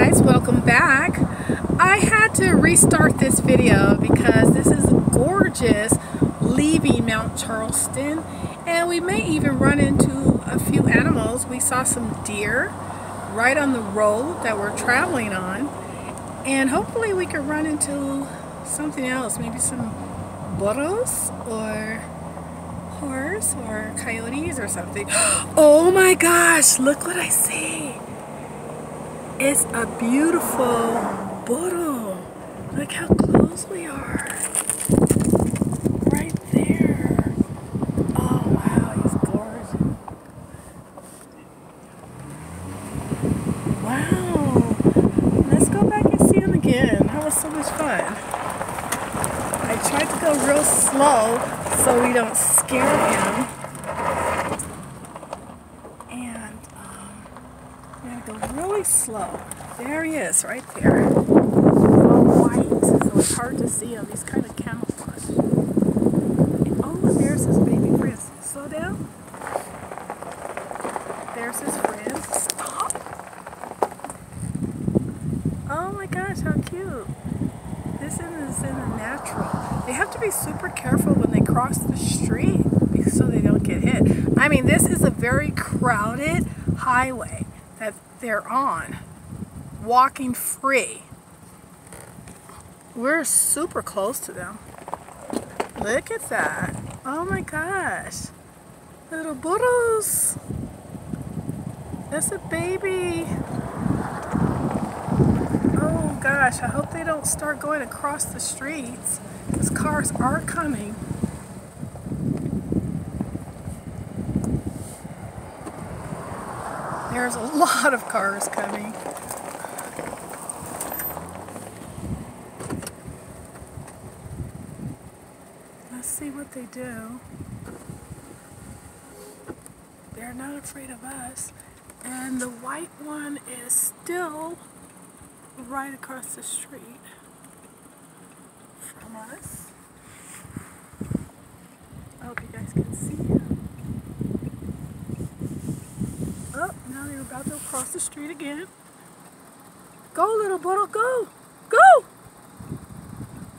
guys, welcome back. I had to restart this video because this is gorgeous leaving Mount Charleston, and we may even run into a few animals. We saw some deer right on the road that we're traveling on, and hopefully we could run into something else, maybe some burros or horse or coyotes or something. Oh my gosh, look what I see. It's a beautiful burro. Look how close we are. Right there. Oh wow, he's gorgeous. Wow. Let's go back and see him again. That was so much fun. I tried to go real slow so we don't scare him. And we gotta go really slow. There he is, right there. He's all white, so it's hard to see him. He's kind of camouflaged. And, oh, there's his baby friend. Slow down. There's his friend. Stop. Oh my gosh, how cute. This is in the natural. They have to be super careful when they cross the street so they don't get hit. I mean, this is a very crowded highway that they're on, walking free. We're super close to them. Look at that. Oh my gosh. Little burros. That's a baby. Oh gosh, I hope they don't start going across the streets because cars are coming. There's a lot of cars coming. Let's see what they do. They're not afraid of us. And the white one is still right across the street from us. I hope you guys can see him. Oh, now they're about to cross the street again. Go, little burro, go! Go!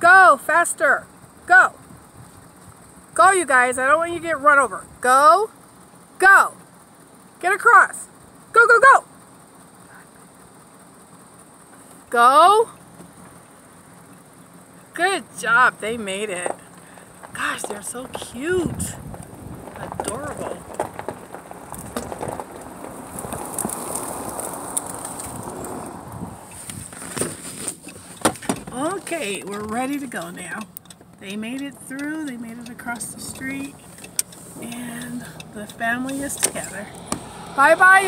Go, faster! Go! Go, you guys, I don't want you to get run over. Go! Go! Get across! Go, go, go! Go! Good job, they made it. Gosh, they're so cute. Adorable. Okay, we're ready to go now. They made it through, they made it across the street, and the family is together. Bye-bye.